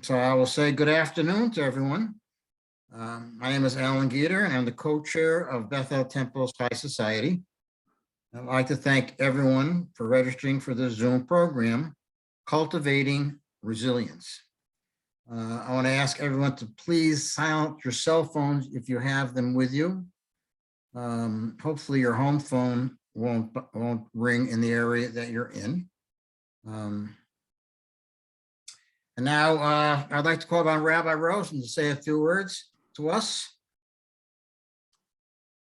So I will say good afternoon to everyone. My name is Alan Geeter, and I'm the co-chair of Bethel Temple's High Society. I'd like to thank everyone for registering for the Zoom program, Cultivating Resilience. I want to ask everyone to please silence your cell phones if you have them with you. Hopefully your home phone won't ring in the area that you're in. And now I'd like to call on Rabbi Rosen to say a few words to us.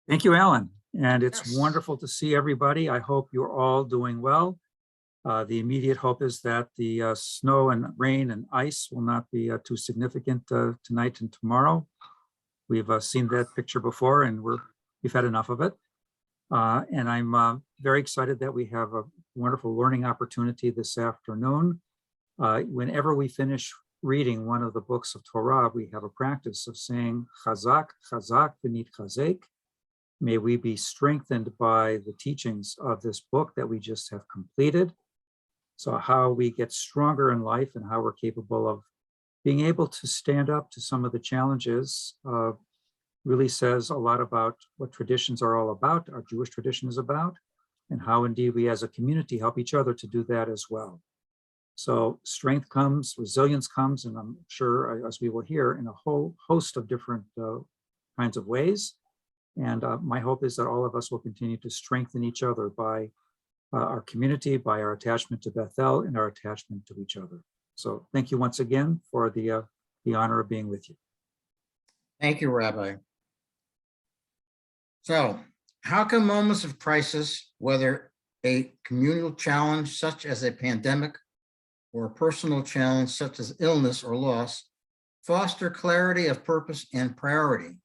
Thank you, Alan. And it's wonderful to see everybody. I hope you're all doing well. The immediate hope is that the snow and rain and ice will not be too significant tonight and tomorrow. We've seen that picture before, and we've had enough of it. And I'm very excited that we have a wonderful learning opportunity this afternoon. Whenever we finish reading one of the books of Torah, we have a practice of saying Chazak, Chazak, v'nit chazek. May we be strengthened by the teachings of this book that we just have completed. So how we get stronger in life and how we're capable of being able to stand up to some of the challenges really says a lot about what traditions are all about, our Jewish tradition is about, and how indeed we as a community help each other to do that as well. So strength comes, resilience comes, and I'm sure, as we will hear, in a whole host of different kinds of ways. And my hope is that all of us will continue to strengthen each other by our community, by our attachment to Bethel, and our attachment to each other. So thank you once again for the honor of being with you. Thank you, Rabbi. So how can moments of crisis, whether a communal challenge such as a pandemic, or a personal challenge such as illness or loss, foster clarity of purpose and priority?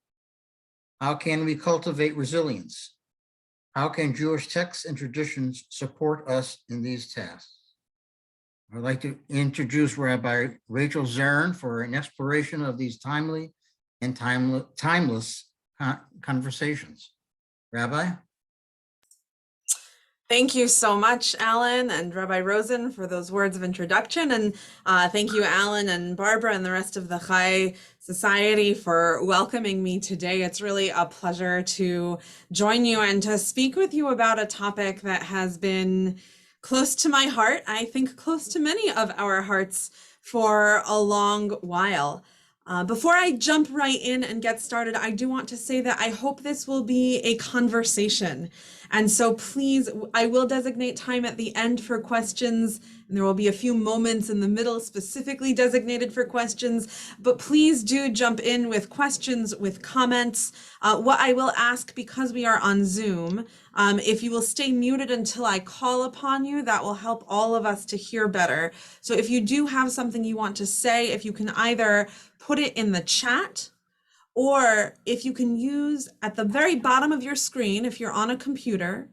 How can we cultivate resilience? How can Jewish texts and traditions support us in these tasks? I'd like to introduce Rabbi Rachel Zerin for an exploration of these timely and timeless conversations. Rabbi? Thank you so much, Alan and Rabbi Rosen, for those words of introduction. And thank you, Alan and Barbara and the rest of the Chai Society for welcoming me today. It's really a pleasure to join you and to speak with you about a topic that has been close to my heart, I think close to many of our hearts for a long while. Before I jump right in and get started, I do want to say that I hope this will be a conversation. And so please, I will designate time at the end for questions, and there will be a few moments in the middle specifically designated for questions, but please do jump in with questions, with comments. What I will ask, because we are on Zoom, if you will stay muted until I call upon you, that will help all of us to hear better. So if you do have something you want to say, if you can either put it in the chat, or if you can use at the very bottom of your screen, if you're on a computer,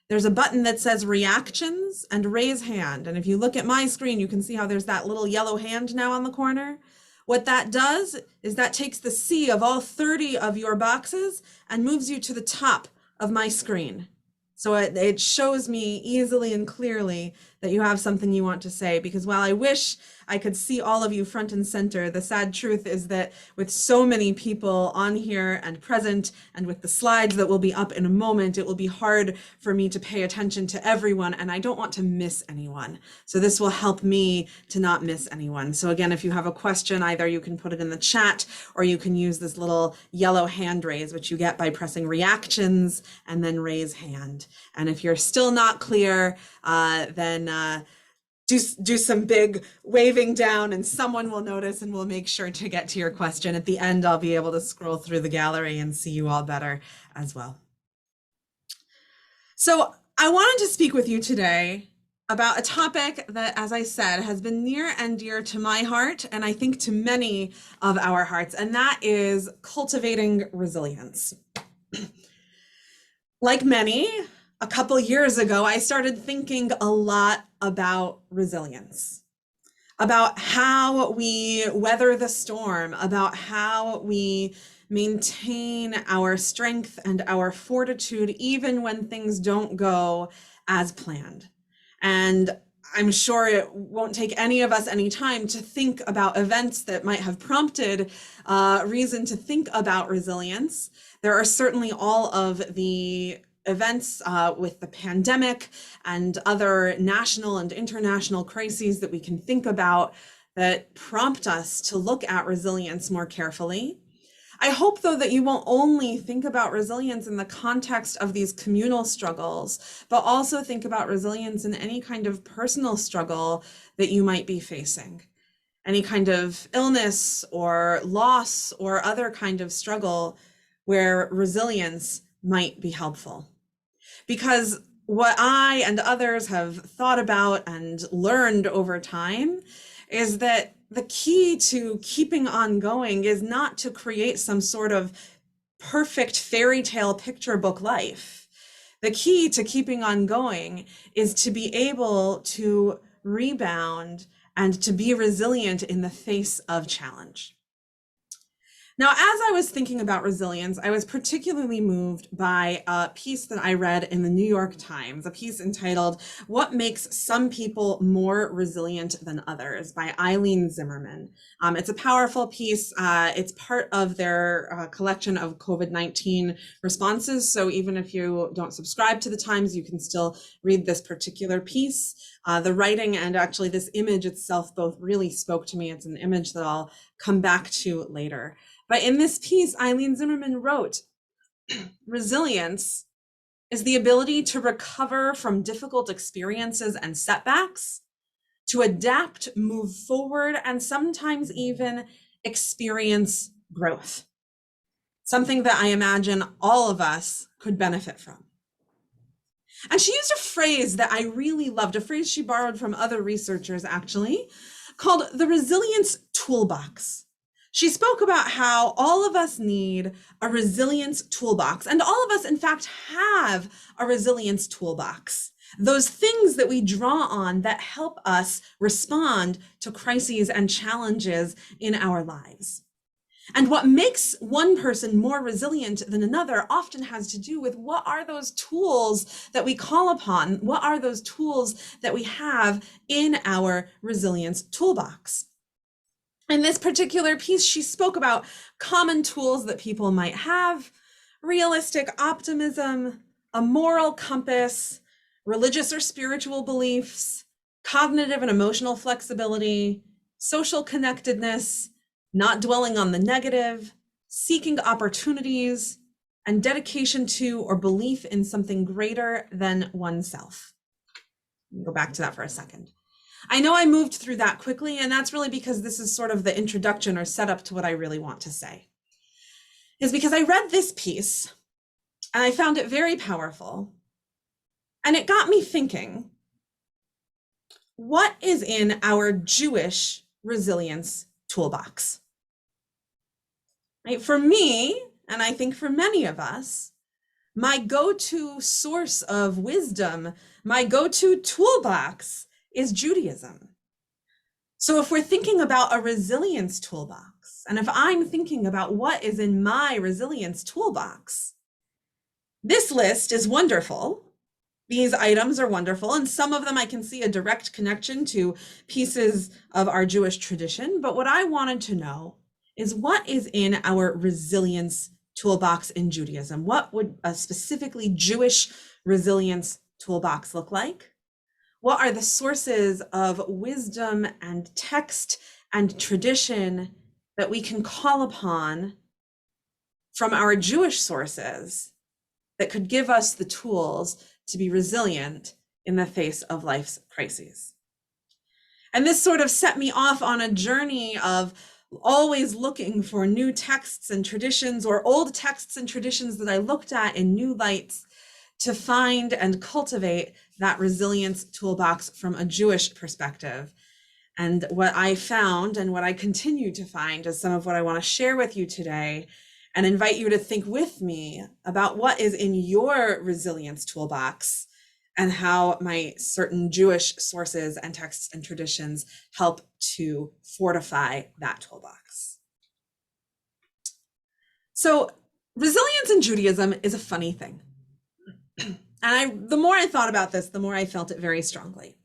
there's a button that says reactions and raise hand. And if you look at my screen, you can see how there's that little yellow hand now on the corner. What that does is that takes the sea of all 30 of your boxes and moves you to the top of my screen. So it shows me easily and clearly that you have something you want to say, because while I wish I could see all of you front and center, the sad truth is that with so many people on here and present, and with the slides that will be up in a moment, it will be hard for me to pay attention to everyone, and I don't want to miss anyone. So this will help me to not miss anyone. So again, if you have a question, either you can put it in the chat, or you can use this little yellow hand raise, which you get by pressing reactions and then raise hand. And if you're still not clear, then do some big waving down and someone will notice and we'll make sure to get to your question. At the end, I'll be able to scroll through the gallery and see you all better as well. So I wanted to speak with you today about a topic that, as I said, has been near and dear to my heart, and I think to many of our hearts, and that is cultivating resilience. Like many, a couple years ago, I started thinking a lot about resilience, about how we weather the storm, about how we maintain our strength and our fortitude, even when things don't go as planned. And I'm sure it won't take any of us any time to think about events that might have prompted reason to think about resilience. There are certainly all of the events with the pandemic and other national and international crises that we can think about that prompt us to look at resilience more carefully. I hope, though, that you won't only think about resilience in the context of these communal struggles, but also think about resilience in any kind of personal struggle that you might be facing. Any kind of illness or loss or other kind of struggle where resilience might be helpful. Because what I and others have thought about and learned over time is that the key to keeping on going is not to create some sort of perfect fairy tale picture book life. The key to keeping on going is to be able to rebound and to be resilient in the face of challenge. Now, as I was thinking about resilience, I was particularly moved by a piece that I read in the New York Times, a piece entitled "What Makes Some People More Resilient Than Others" by Eileen Zimmerman. It's a powerful piece. It's part of their collection of COVID-19 responses. So even if you don't subscribe to the Times, you can still read this particular piece. The writing and actually this image itself both really spoke to me. It's an image that I'll come back to later. But in this piece, Eileen Zimmerman wrote, "Resilience is the ability to recover from difficult experiences and setbacks, to adapt, move forward, and sometimes even experience growth." Something that I imagine all of us could benefit from. And she used a phrase that I really loved, a phrase she borrowed from other researchers actually, called the resilience toolbox. She spoke about how all of us need a resilience toolbox, and all of us, in fact, have a resilience toolbox. Those things that we draw on that help us respond to crises and challenges in our lives. And what makes one person more resilient than another often has to do with what are those tools that we call upon? What are those tools that we have in our resilience toolbox? In this particular piece, she spoke about common tools that people might have: realistic optimism, a moral compass, religious or spiritual beliefs, cognitive and emotional flexibility, social connectedness, not dwelling on the negative, seeking opportunities, and dedication to or belief in something greater than oneself. Go back to that for a second. I know I moved through that quickly, and that's really because this is sort of the introduction or setup to what I really want to say. Is because I read this piece and I found it very powerful, and it got me thinking, what is in our Jewish resilience toolbox? Right? For me, and I think for many of us, my go-to source of wisdom, my go-to toolbox is Judaism. So if we're thinking about a resilience toolbox, and if I'm thinking about what is in my resilience toolbox, this list is wonderful. These items are wonderful, and some of them I can see a direct connection to pieces of our Jewish tradition. But what I wanted to know is what is in our resilience toolbox in Judaism? What would a specifically Jewish resilience toolbox look like? What are the sources of wisdom and text and tradition that we can call upon from our Jewish sources that could give us the tools to be resilient in the face of life's crises? And this sort of set me off on a journey of always looking for new texts and traditions, or old texts and traditions that I looked at in new lights, to find and cultivate that resilience toolbox from a Jewish perspective. And what I found, and what I continue to find, is some of what I want to share with you today, and invite you to think with me about what is in your resilience toolbox and how my certain Jewish sources and texts and traditions help to fortify that toolbox. So resilience in Judaism is a funny thing. And the more I thought about this, the more I felt it very strongly.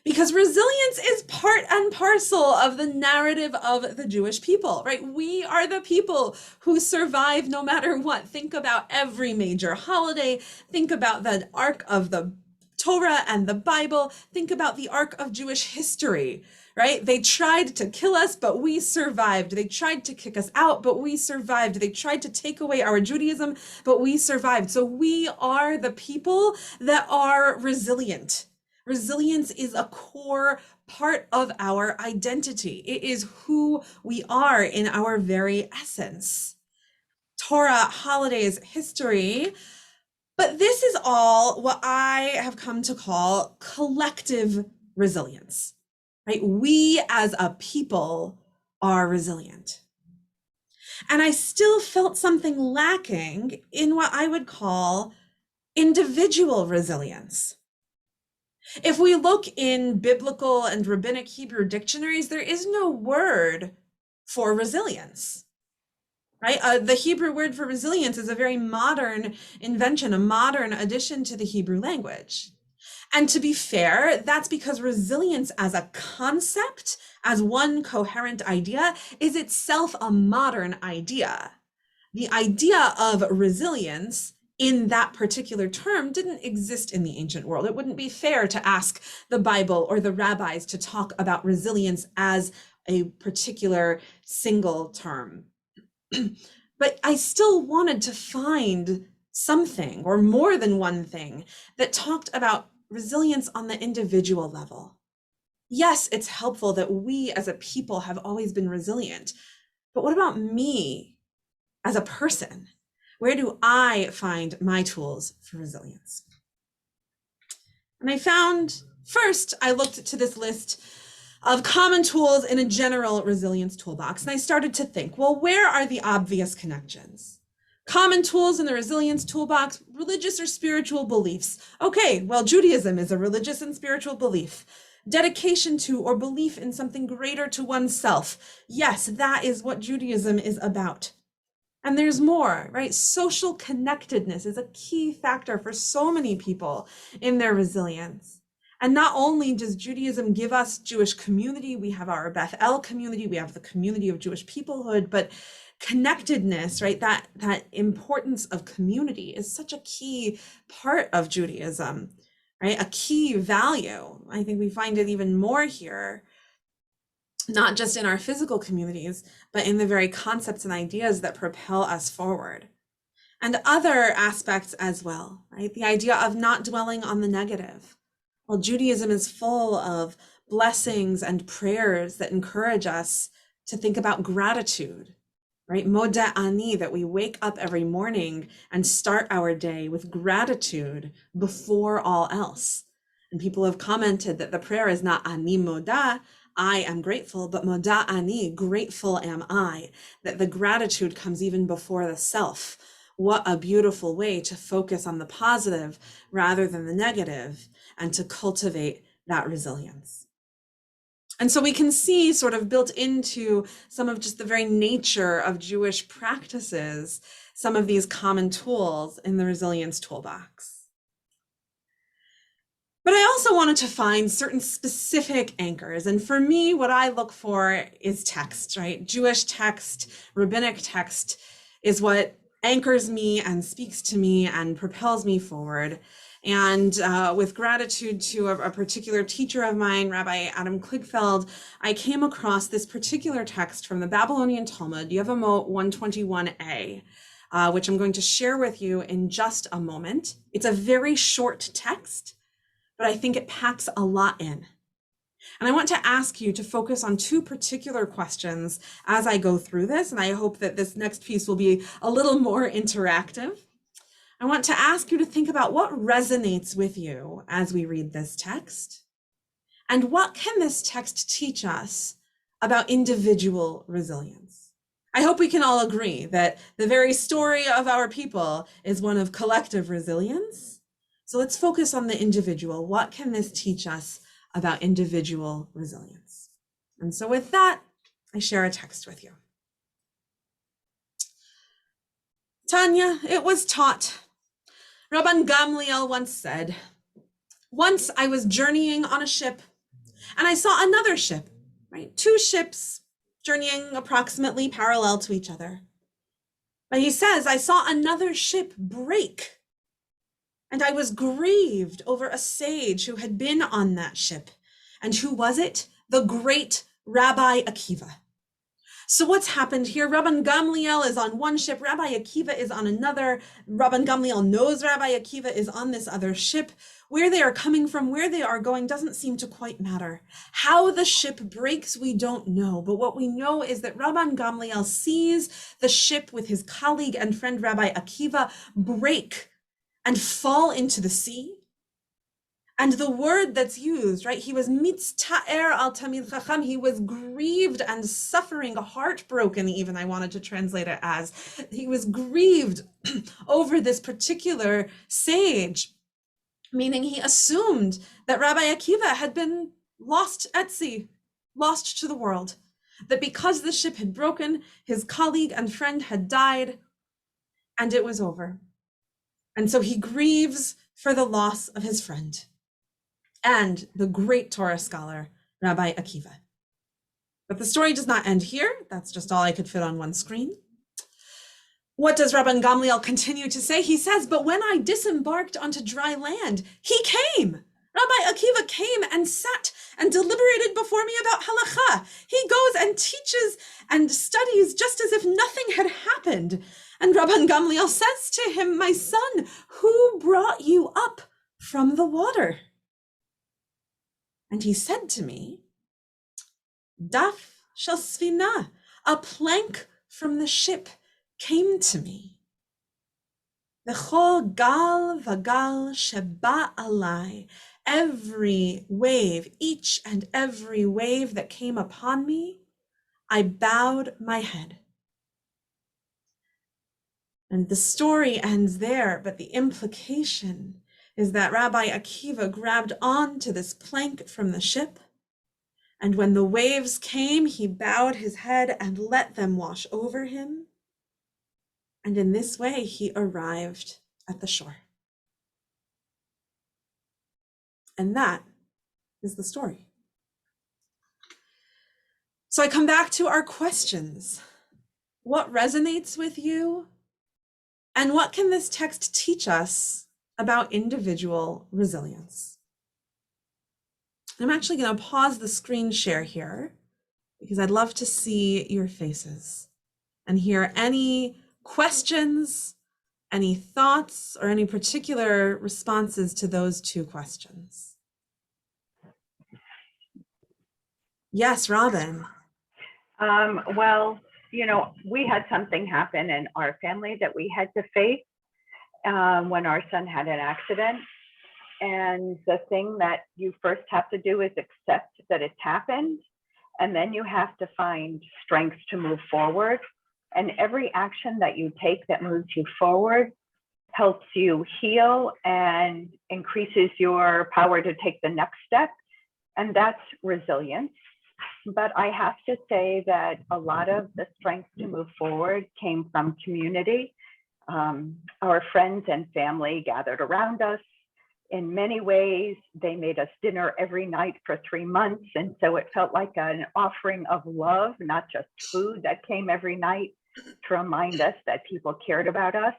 Because resilience is part and parcel of the narrative of the Jewish people, right? We are the people who survive no matter what. Think about every major holiday. Think about the arc of the Torah and the Bible. Think about the arc of Jewish history, right? They tried to kill us, but we survived. They tried to kick us out, but we survived. They tried to take away our Judaism, but we survived. So we are the people that are resilient. Resilience is a core part of our identity. It is who we are in our very essence. Torah, holidays, history. But this is all what I have come to call collective resilience, right? We as a people are resilient. And I still felt something lacking in what I would call individual resilience. If we look in biblical and rabbinic Hebrew dictionaries, there is no word for resilience, right? The Hebrew word for resilience is a very modern invention, a modern addition to the Hebrew language. And to be fair, that's because resilience as a concept, as one coherent idea, is itself a modern idea. The idea of resilience in that particular term didn't exist in the ancient world. It wouldn't be fair to ask the Bible or the rabbis to talk about resilience as a particular single term. But I still wanted to find something or more than one thing that talked about resilience on the individual level. Yes, it's helpful that we as a people have always been resilient, but what about me as a person? Where do I find my tools for resilience? And I found, first, I looked to this list of common tools in a general resilience toolbox, and I started to think, well, where are the obvious connections? Common tools in the resilience toolbox, religious or spiritual beliefs. Okay, well, Judaism is a religious and spiritual belief. Dedication to or belief in something greater to oneself. Yes, that is what Judaism is about. And there's more, right? Social connectedness is a key factor for so many people in their resilience. And not only does Judaism give us Jewish community, we have our Beth El community, we have the community of Jewish peoplehood, but connectedness, right? That importance of community is such a key part of Judaism, right? A key value. I think we find it even more here, not just in our physical communities, but in the very concepts and ideas that propel us forward. And other aspects as well, right? The idea of not dwelling on the negative. Well, Judaism is full of blessings and prayers that encourage us to think about gratitude, right? Moda ani, that we wake up every morning and start our day with gratitude before all else. And people have commented that the prayer is not ani moda, I am grateful, but moda ani, grateful am I, that the gratitude comes even before the self. What a beautiful way to focus on the positive rather than the negative and to cultivate that resilience. And so we can see sort of built into some of just the very nature of Jewish practices, some of these common tools in the resilience toolbox. But I also wanted to find certain specific anchors. And for me, what I look for is text, right? Jewish text, rabbinic text is what anchors me and speaks to me and propels me forward. And with gratitude to a particular teacher of mine, Rabbi Adam Kligfeld, I came across this particular text from the Babylonian Talmud, Yevamot 121a, which I'm going to share with you in just a moment. It's a very short text, but I think it packs a lot in. And I want to ask you to focus on two particular questions as I go through this, and I hope that this next piece will be a little more interactive. I want to ask you to think about what resonates with you as we read this text, and what can this text teach us about individual resilience. I hope we can all agree that the very story of our people is one of collective resilience. So let's focus on the individual. What can this teach us about individual resilience? And so with that, I share a text with you. Tanya, it was taught. Rabban Gamliel once said, once I was journeying on a ship And I saw another ship, right? Two ships journeying approximately parallel to each other. But he says, I saw another ship break, and I was grieved over a sage who had been on that ship. And who was it? The great Rabbi Akiva. So what's happened here? Rabban Gamliel is on one ship, Rabbi Akiva is on another. Rabban Gamliel knows Rabbi Akiva is on this other ship. Where they are coming from, where they are going doesn't seem to quite matter. How the ship breaks, we don't know. But what we know is that Rabban Gamliel sees the ship with his colleague and friend Rabbi Akiva break and fall into the sea. And the word that's used, right? He was mitzta'er al tamid chacham. He was grieved and suffering, heartbroken even, I wanted to translate it as. He was grieved over this particular sage, meaning he assumed that Rabbi Akiva had been lost at sea, lost to the world. That because the ship had broken, his colleague and friend had died, and it was over. And so he grieves for the loss of his friend and the great Torah scholar, Rabbi Akiva. But the story does not end here. That's just all I could fit on one screen. What does Rabban Gamliel continue to say? He says, but when I disembarked onto dry land, he came. Rabbi Akiva came and sat and deliberated before me about halakha. He goes and teaches and studies just as if nothing had happened. And Rabban Gamliel says to him, my son, who brought you up from the water? And he said to me, Daf shel sfina, a plank from the ship came to me. V'chol gal v'gal sheba alai, every wave, each and every wave that came upon me, I bowed my head. And the story ends there, but the implication is that Rabbi Akiva grabbed onto this plank from the ship, and when the waves came, he bowed his head and let them wash over him. And in this way, he arrived at the shore. And that is the story. So I come back to our questions. What resonates with you? And what can this text teach us about individual resilience? I'm actually going to pause the screen share here because I'd love to see your faces and hear any questions, any thoughts, or any particular responses to those two questions. Yes, Robin. Well, you know, we had something happen in our family that we had to face when our son had an accident. And the thing that you first have to do is accept that it's happened. And then you have to find strength to move forward. And every action that you take that moves you forward helps you heal and increases your power to take the next step. And that's resilience. But I have to say that a lot of the strength to move forward came from community. Our friends and family gathered around us. In many ways, they made us dinner every night for 3 months. And so it felt like an offering of love, not just food that came every night to remind us that people cared about us.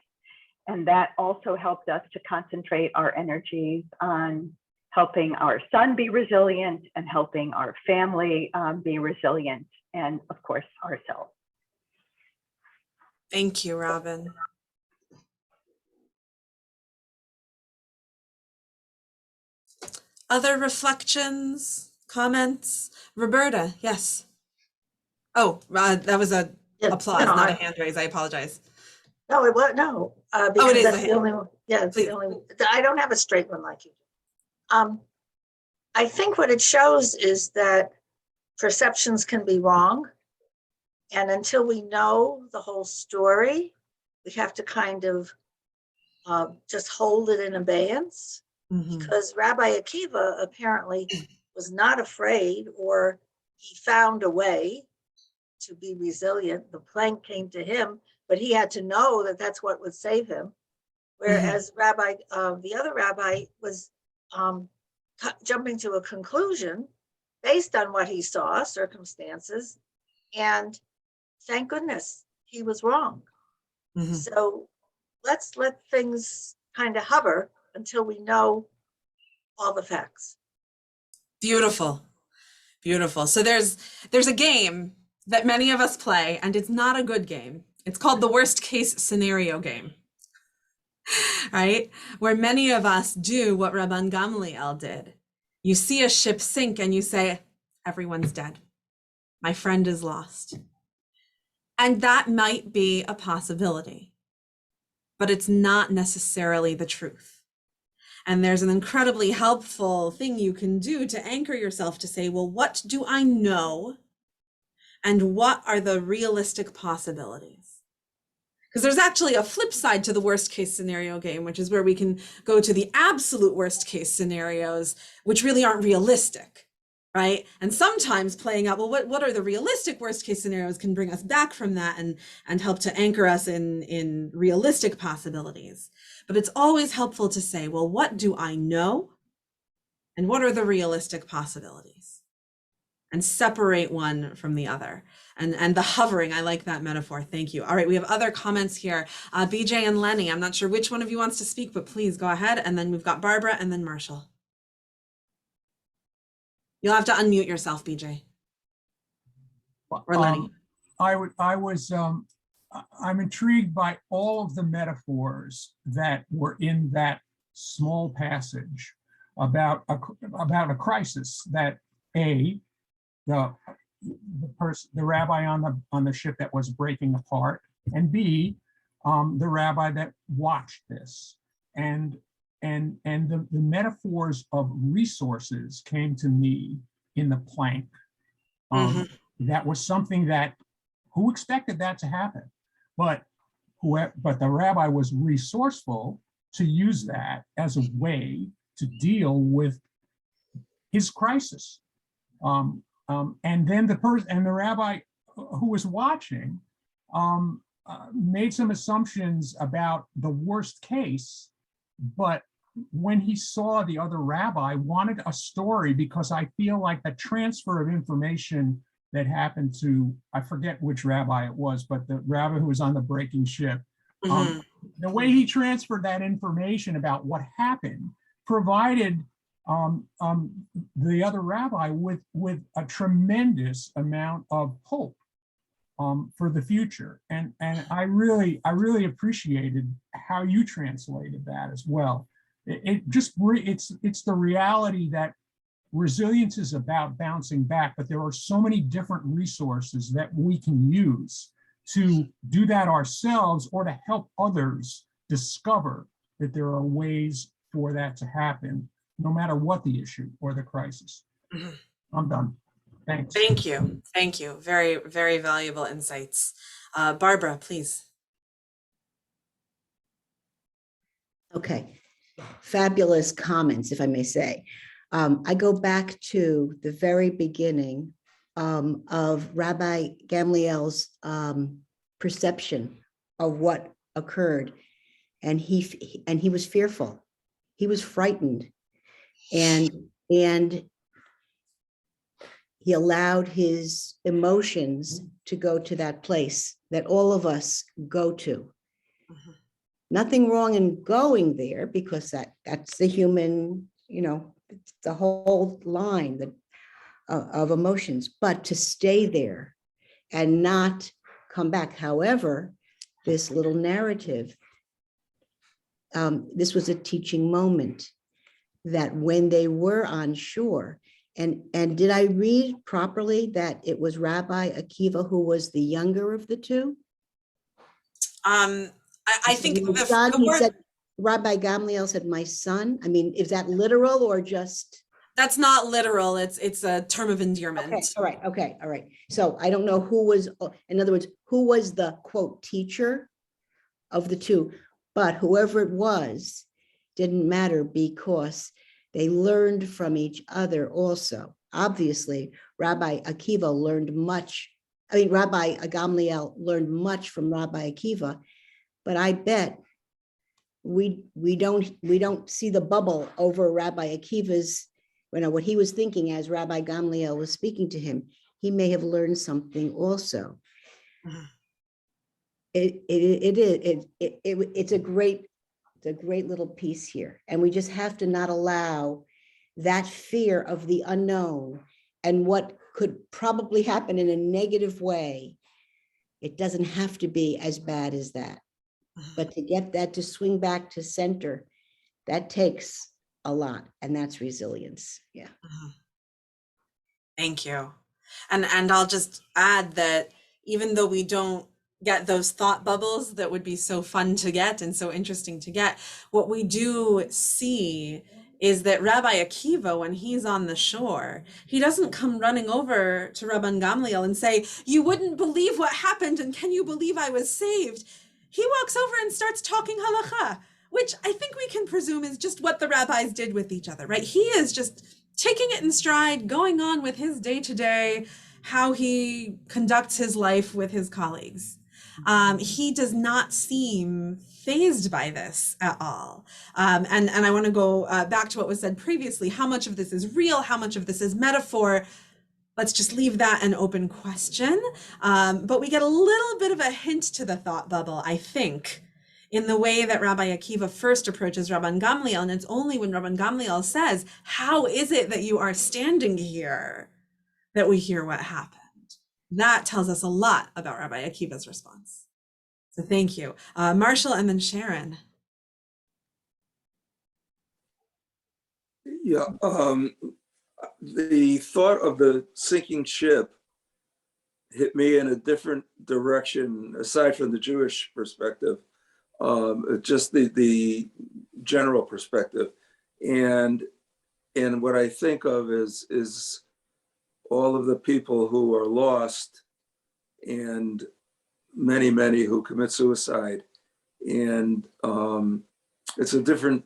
And that also helped us to concentrate our energies on helping our son be resilient and helping our family be resilient, and of course, ourselves. Thank you, Robin. Other reflections, comments? Roberta, yes. Oh, that was a applause, no, not a hand raise. I apologize. No, it was no. Because it is that's a the only one. Yeah, it's the only one. I don't have a straight one like you do. I think what it shows is that perceptions can be wrong, and until we know the whole story, we have to kind of just hold it in abeyance. Mm-hmm. Because Rabbi Akiva apparently was not afraid, or he found a way to be resilient. The plank came to him, but he had to know that that's what would save him. Whereas Rabbi, the other rabbi was jumping to a conclusion based on what he saw, circumstances, and thank goodness he was wrong. Mhm. So let's let things kind of hover until we know all the facts. Beautiful. Beautiful. So there's a game that many of us play, and it's not a good game. It's called the worst case scenario game, right? Where many of us do what Rabban Gamliel did. You see a ship sink and you say, everyone's dead. My friend is lost. And that might be a possibility, but it's not necessarily the truth. And there's an incredibly helpful thing you can do to anchor yourself to say, well, what do I know? And what are the realistic possibilities? Because there's actually a flip side to the worst case scenario game, which is where we can go to the absolute worst case scenarios, which really aren't realistic, right? And sometimes playing out, well, what are the realistic worst case scenarios can bring us back from that and help to anchor us in realistic possibilities. But it's always helpful to say, well, what do I know? And what are the realistic possibilities? And separate one from the other. And the hovering, I like that metaphor. Thank you. All right, we have other comments here. BJ and Lenny, I'm not sure which one of you wants to speak, but please go ahead. And then we've got Barbara and then Marshall. You'll have to unmute yourself, BJ. Or Lenny. I'm intrigued by all of the metaphors that were in that small passage about a crisis that the rabbi on the ship that was breaking apart, and B, the rabbi that watched this, and the metaphors of resources came to me in the plank. That was something that, who expected that to happen? But the rabbi was resourceful to use that as a way to deal with his crisis. And then the rabbi who was watching made some assumptions about the worst case, but when he saw the other rabbi, wanted a story, because I feel like the transfer of information that happened to, I forget which rabbi it was, but the rabbi who was on the breaking ship, the way he transferred that information about what happened provided the other rabbi with a tremendous amount of hope for the future, and I really appreciated how you translated that as well. It's the reality that resilience is about bouncing back, but there are so many different resources that we can use to do that ourselves, or to help others discover that there are ways for that to happen, no matter what the issue or the crisis. I'm done. Thanks. Thank you. Thank you. Very, very valuable insights. Barbara, please. Okay. Fabulous comments, if I may say. I go back to the very beginning of Rabbi Gamliel's perception of what occurred, and he was fearful. He was frightened, and he allowed his emotions to go to that place that all of us go to. Nothing wrong in going there, because that's the human, it's the whole line of emotions, but to stay there and not come back. However, this little narrative, this was a teaching moment, that when they were on shore, and did I read properly that it was Rabbi Akiva who was the younger of the two? I think My son, he said, Rabbi Gamliel said, my son. I mean, is that literal or just? That's not literal. It's a term of endearment. Okay, all right. So I don't know who was, in other words, who was the quote teacher of the two, but whoever it was didn't matter, because they learned from each other also. Obviously, Rabbi Akiva learned much. Rabbi Gamliel learned much from Rabbi Akiva, but I bet we don't see the bubble over Rabbi Akiva's what he was thinking as Rabbi Gamliel was speaking to him, he may have learned something also. It's a great little piece here. And we just have to not allow that fear of the unknown and what could probably happen in a negative way. It doesn't have to be as bad as that. But to get that to swing back to center, that takes a lot, and that's resilience. Yeah. Thank you. And I'll just add that even though we don't get those thought bubbles that would be so fun to get and so interesting to get, what we do see is that Rabbi Akiva, when he's on the shore, he doesn't come running over to Rabban Gamliel and say, "You wouldn't believe what happened, and can you believe I was saved?" He walks over and starts talking halacha, which I think we can presume is just what the rabbis did with each other, right? He is just taking it in stride, going on with his day-to-day, how he conducts his life with his colleagues. He does not seem fazed by this at all. And I want to go back to what was said previously. How much of this is real? How much of this is metaphor? Let's just leave that an open question. But we get a little bit of a hint to the thought bubble, I think, in the way that Rabbi Akiva first approaches Rabban Gamliel. And it's only when Rabban Gamliel says, "How is it that you are standing here?" that we hear what happened. That tells us a lot about Rabbi Akiva's response. So thank you. Marshall and then Sharon. Yeah, the thought of the sinking ship hit me in a different direction, aside from the Jewish perspective, just the general perspective. And what I think of is all of the people who are lost and many who commit suicide. And it's a different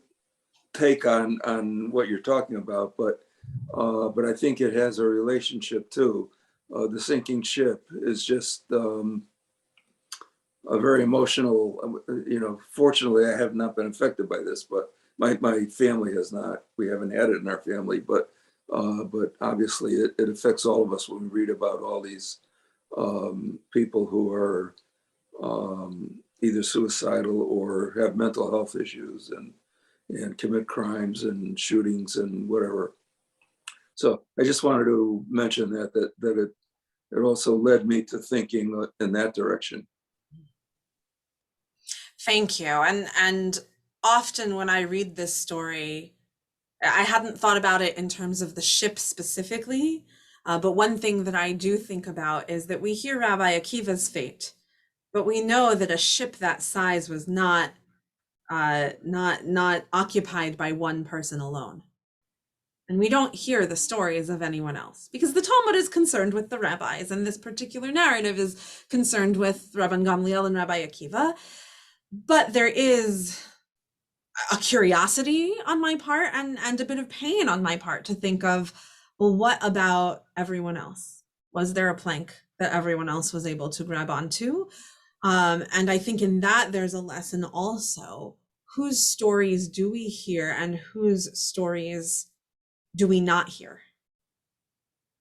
take on what you're talking about, but I think it has a relationship too. The sinking ship is just a very emotional, fortunately I have not been affected by this, but my family has not. We haven't had it in our family, but obviously it affects all of us when we read about all these people who are either suicidal or have mental health issues and commit crimes and shootings and whatever. So I just wanted to mention that it also led me to thinking in that direction. Thank you. And often when I read this story, I hadn't thought about it in terms of the ship specifically, but one thing that I do think about is that we hear Rabbi Akiva's fate, but we know that a ship that size was not occupied by one person alone. And we don't hear the stories of anyone else because the Talmud is concerned with the rabbis, and this particular narrative is concerned with Rabban Gamliel and Rabbi Akiva. But there is a curiosity on my part and a bit of pain on my part to think of, well, what about everyone else? Was there a plank that everyone else was able to grab onto? And I think in that there's a lesson also. Whose stories do we hear and whose stories do we not hear?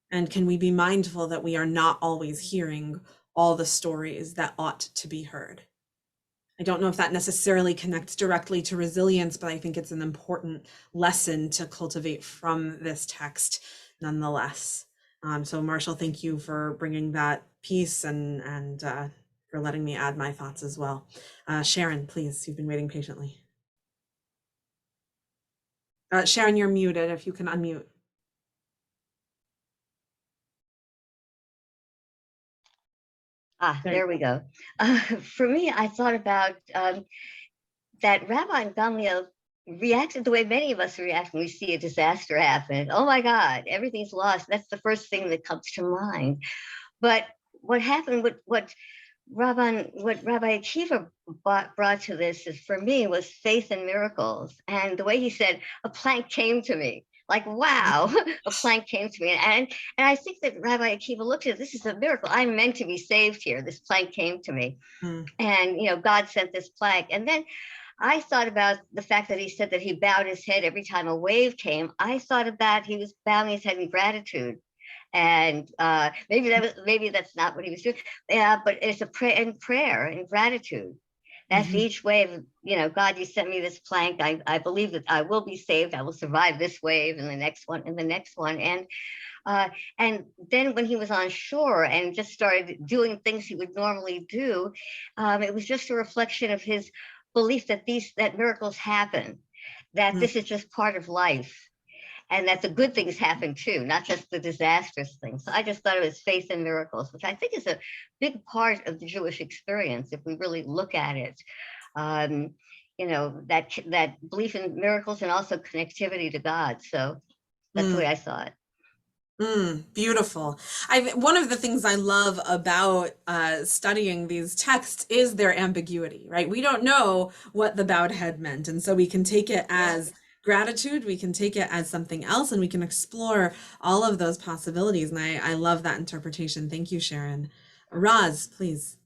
And can we be mindful that we are not always hearing all the stories that ought to be heard? I don't know if that necessarily connects directly to resilience, but I think it's an important lesson to cultivate from this text nonetheless. So Marshall, thank you for bringing that piece and for letting me add my thoughts as well. Sharon, please, you've been waiting patiently. Sharon, you're muted, if you can unmute. There we go. For me, I thought about that Rabbi Gamliel reacted the way many of us react when we see a disaster happen. Oh my God, everything's lost. That's the first thing that comes to mind. But what happened, what Rabbi Akiva brought to this is, for me, was faith in miracles. And the way he said, a plank came to me. Like, wow, a plank came to me. And I think that Rabbi Akiva looked at it, this is a miracle. I'm meant to be saved here. This plank came to me. And, God sent this plank. And then I thought about the fact that he said that he bowed his head every time a wave came. I thought about he was bowing his head in gratitude. And maybe that's not what he was doing. Yeah, but it's a prayer and gratitude. That's each wave, you know, God, you sent me this plank. I believe that I will be saved. I will survive this wave and the next one and the next one. And then when he was on shore and just started doing things he would normally do, it was just a reflection of his belief that that miracles happen, that this is just part of life, and that the good things happen too, not just the disastrous things. So I just thought it was faith in miracles, which I think is a big part of the Jewish experience if we really look at it. You know, that belief in miracles and also connectivity to God. So that's the way I saw it. Beautiful. One of the things I love about studying these texts is their ambiguity, right? We don't know what the bowed head meant. And so we can take it as gratitude, we can take it as something else, and we can explore all of those possibilities. And I love that interpretation. Thank you, Sharon. Roz, please.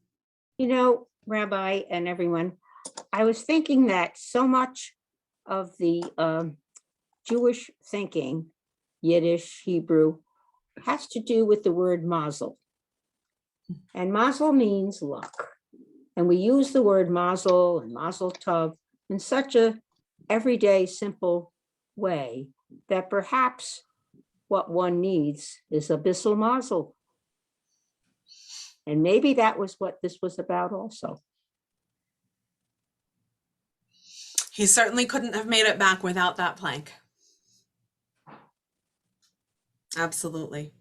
You know, Rabbi and everyone, I was thinking that so much of the Jewish thinking, Yiddish, Hebrew, has to do with the word mazel. And mazel means luck. And we use the word mazel and mazel tov in such a everyday, simple way that perhaps what one needs is a bissel mazel. And maybe that was what this was about also. He certainly couldn't have made it back without that plank. Absolutely.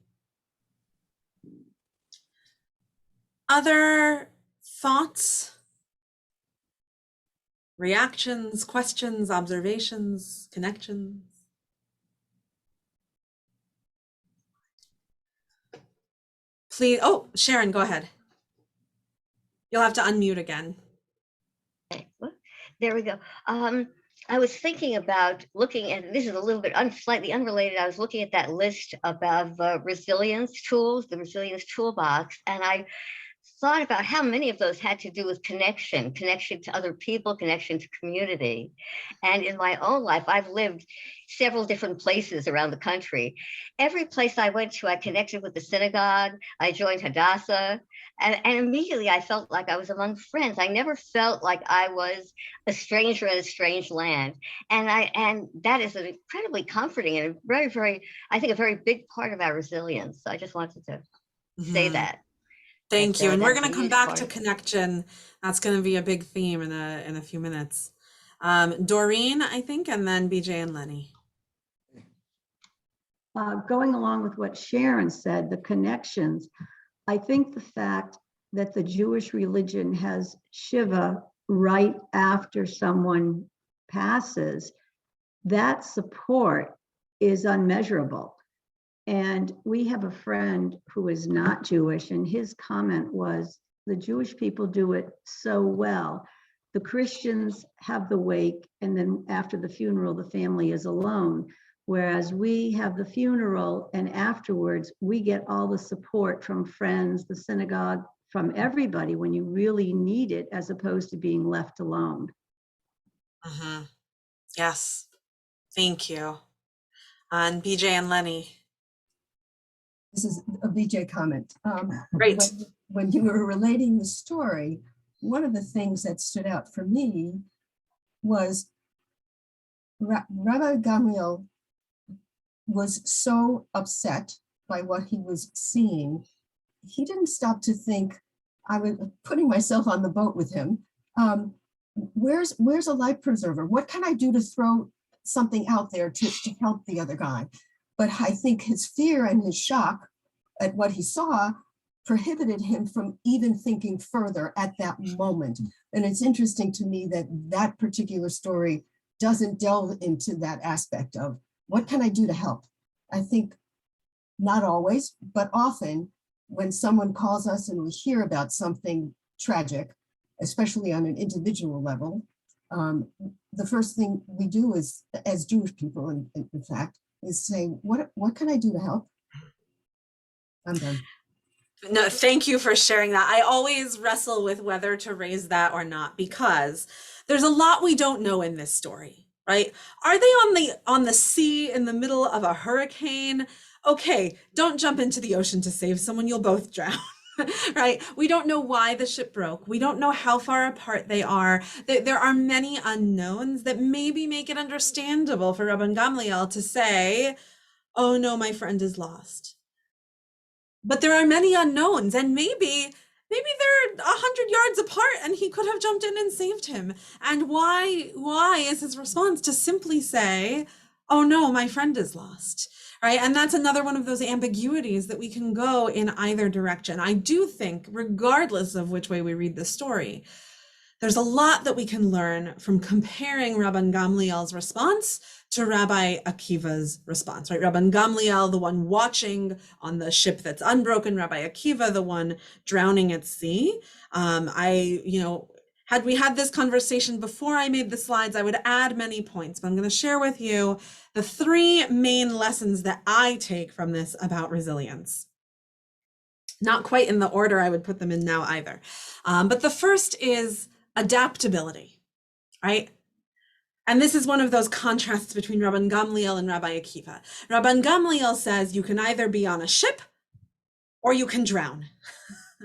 Other thoughts, reactions, questions, observations, connections? Please. Oh, Sharon, go ahead. You'll have to unmute again. Okay, there we go. I was thinking about looking at, this is a little bit slightly unrelated. I was looking at that list about resilience tools, the resilience toolbox, and I thought about how many of those had to do with connection to other people, connection to community. And in my own life, I've lived several different places around the country. Every place I went to, I connected with the synagogue. I joined Hadassah. And immediately I felt like I was among friends. I never felt like I was a stranger in a strange land. And that is an incredibly comforting and very, very, I think a very big part of our resilience. So I just wanted to say that. Thank you. And we're going to that's a come huge back part to of it. connection. That's going to be a big theme in a few minutes. Doreen, I think, and then BJ and Lenny. Going along with what Sharon said, the connections, I think the fact that the Jewish religion has Shiva right after someone passes, that support is unmeasurable. And we have a friend who is not Jewish, and his comment was, the Jewish people do it so well. The Christians have the wake, and then after the funeral, the family is alone. Whereas we have the funeral, and afterwards, we get all the support from friends, the synagogue, from everybody when you really need it, as opposed to being left alone. Yes. Thank you. And BJ and Lenny. This is a BJ comment. Great. When you were relating the story, one of the things that stood out for me was Rabbi Gamliel was so upset by what he was seeing. He didn't stop to think, I was putting myself on the boat with him. Where's a life preserver? What can I do to throw something out there to help the other guy? But I think his fear and his shock at what he saw prohibited him from even thinking further at that moment. And it's interesting to me that that particular story doesn't delve into that aspect of what can I do to help? I think not always, but often when someone calls us and we hear about something tragic, especially on an individual level, the first thing we do is, as Jewish people, in fact, is say, what can I do to help? I'm done. No, thank you for sharing that. I always wrestle with whether to raise that or not, because there's a lot we don't know in this story, right? Are they on the sea in the middle of a hurricane? Okay, don't jump into the ocean to save someone, you'll both drown. Right? We don't know why the ship broke. We don't know how far apart they are. There are many unknowns that maybe make it understandable for Rabban Gamliel to say, oh no, my friend is lost. But there are many unknowns, and maybe they're 100 yards apart and he could have jumped in and saved him. And why is his response to simply say, oh no, my friend is lost, right? And that's another one of those ambiguities that we can go in either direction. I do think, regardless of which way we read the story, there's a lot that we can learn from comparing Rabban Gamliel's response to Rabbi Akiva's response, right? Rabban Gamliel, the one watching on the ship that's unbroken, Rabbi Akiva, the one drowning at sea. Had we had this conversation before I made the slides, I would add many points, but I'm going to share with you the 3 main lessons that I take from this about resilience. Not quite in the order I would put them in now either. But the first is adaptability, right? And this is one of those contrasts between Rabban Gamliel and Rabbi Akiva. Rabban Gamliel says you can either be on a ship or you can drown,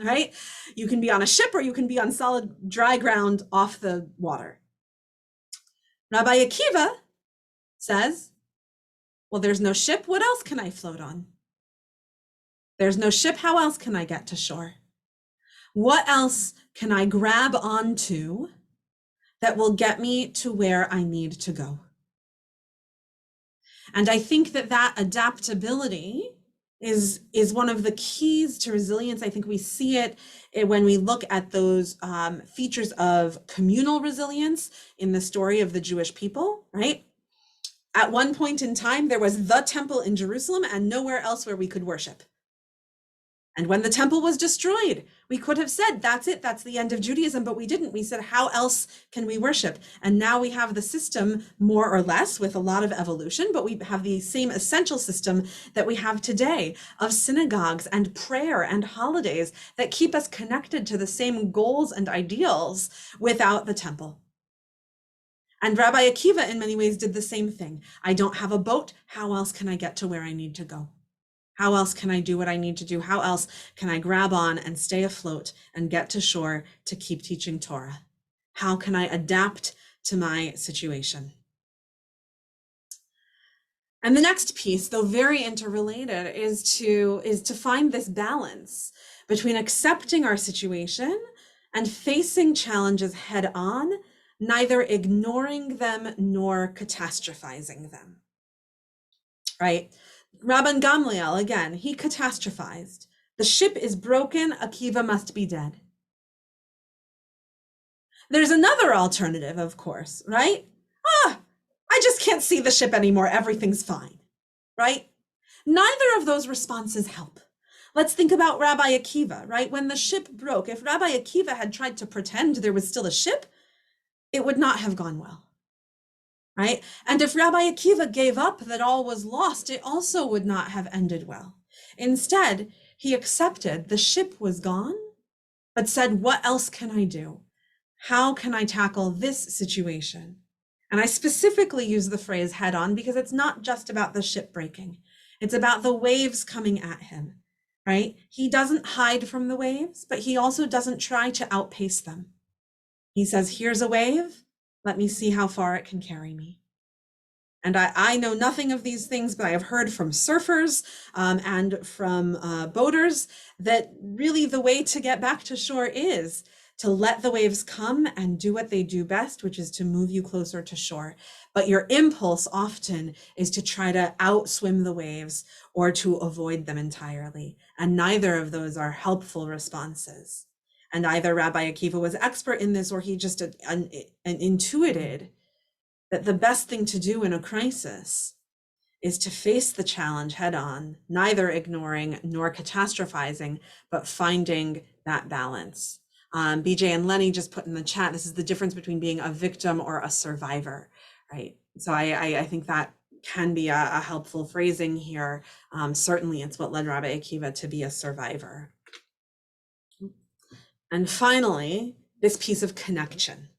right? You can be on a ship or you can be on solid dry ground off the water. Rabbi Akiva says, well, there's no ship. What else can I float on? There's no ship. How else can I get to shore? What else can I grab onto that will get me to where I need to go? And I think that adaptability is one of the keys to resilience. I think we see it when we look at those features of communal resilience in the story of the Jewish people, right? At one point in time, there was the temple in Jerusalem and nowhere else where we could worship. And when the temple was destroyed, we could have said, that's it, that's the end of Judaism, but we didn't. We said, how else can we worship? And now we have the system, more or less, with a lot of evolution, but we have the same essential system that we have today of synagogues and prayer and holidays that keep us connected to the same goals and ideals without the temple. And Rabbi Akiva, in many ways, did the same thing. I don't have a boat. How else can I get to where I need to go? How else can I do what I need to do? How else can I grab on and stay afloat and get to shore to keep teaching Torah? How can I adapt to my situation? And the next piece, though very interrelated, is to find this balance between accepting our situation and facing challenges head on, neither ignoring them nor catastrophizing them, right? Rabban Gamliel, again, he catastrophized. The ship is broken, Akiva must be dead. There's another alternative, of course, right? I just can't see the ship anymore, everything's fine, right? Neither of those responses help. Let's think about Rabbi Akiva, right? When the ship broke, if Rabbi Akiva had tried to pretend there was still a ship, it would not have gone well. Right? And if Rabbi Akiva gave up that all was lost, it also would not have ended well. Instead, he accepted the ship was gone, but said, what else can I do? How can I tackle this situation? And I specifically use the phrase head on because it's not just about the ship breaking. It's about the waves coming at him, right? He doesn't hide from the waves, but he also doesn't try to outpace them. He says, here's a wave. Let me see how far it can carry me. And I know nothing of these things, but I have heard from surfers and from boaters that really the way to get back to shore is to let the waves come and do what they do best, which is to move you closer to shore. But your impulse often is to try to outswim the waves or to avoid them entirely. And neither of those are helpful responses. And either Rabbi Akiva was expert in this or he just intuited that the best thing to do in a crisis is to face the challenge head on, neither ignoring nor catastrophizing, but finding that balance. BJ and Lenny just put in the chat, this is the difference between being a victim or a survivor, right? So I think that can be a helpful phrasing here. Certainly it's what led Rabbi Akiva to be a survivor. And finally, this piece of connection.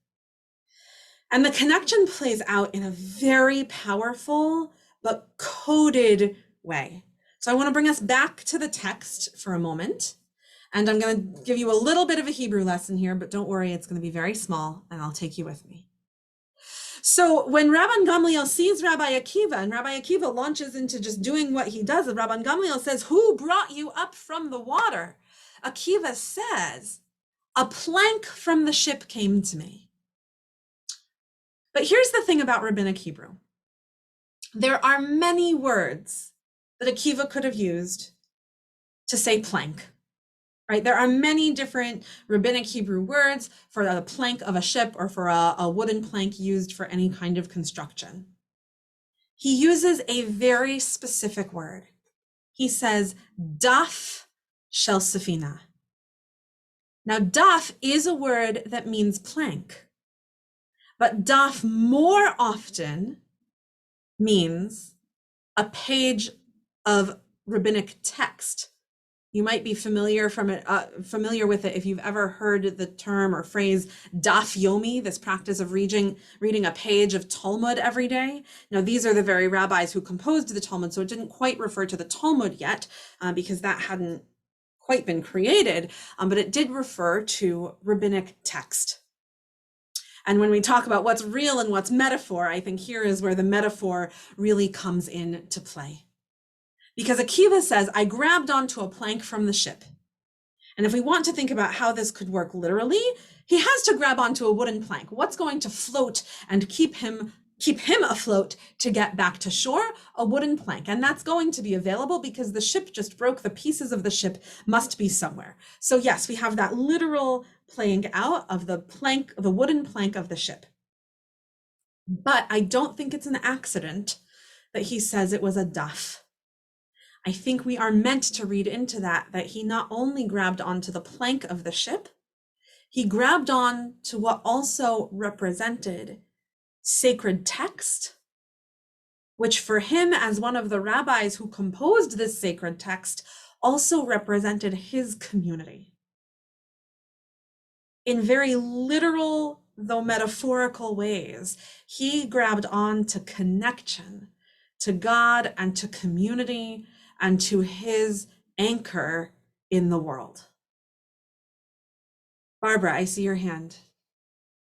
And the connection plays out in a very powerful but coded way. So I want to bring us back to the text for a moment. And I'm going to give you a little bit of a Hebrew lesson here, but don't worry, it's going to be very small, and I'll take you with me. So when Rabban Gamliel sees Rabbi Akiva, and Rabbi Akiva launches into just doing what he does, and Rabban Gamliel says, "Who brought you up from the water?" Akiva says, "A plank from the ship came to me." But here's the thing about Rabbinic Hebrew. There are many words that Akiva could have used to say plank. Right? There are many different Rabbinic Hebrew words for a plank of a ship or for a wooden plank used for any kind of construction. He uses a very specific word. He says, daf shel sefina. Now, daf is a word that means plank, but daf more often means a page of rabbinic text. You might be familiar with it if you've ever heard the term or phrase daf yomi, this practice of reading a page of Talmud every day. Now, these are the very rabbis who composed the Talmud, so it didn't quite refer to the Talmud yet because that hadn't quite been created, but it did refer to rabbinic text. And when we talk about what's real and what's metaphor, I think here is where the metaphor really comes into play. Because Akiva says, I grabbed onto a plank from the ship. And if we want to think about how this could work literally, he has to grab onto a wooden plank. What's going to float and keep him afloat to get back to shore? A wooden plank. And that's going to be available because the ship just broke. The pieces of the ship must be somewhere. So yes, we have that literal playing out of the plank, the wooden plank of the ship. But I don't think it's an accident that he says it was a daf. I think we are meant to read into that he not only grabbed onto the plank of the ship, he grabbed on to what also represented sacred text, which for him, as one of the rabbis who composed this sacred text, also represented his community. In very literal, though metaphorical ways, he grabbed on to connection, to God and to community, and to his anchor in the world. Barbara, I see your hand.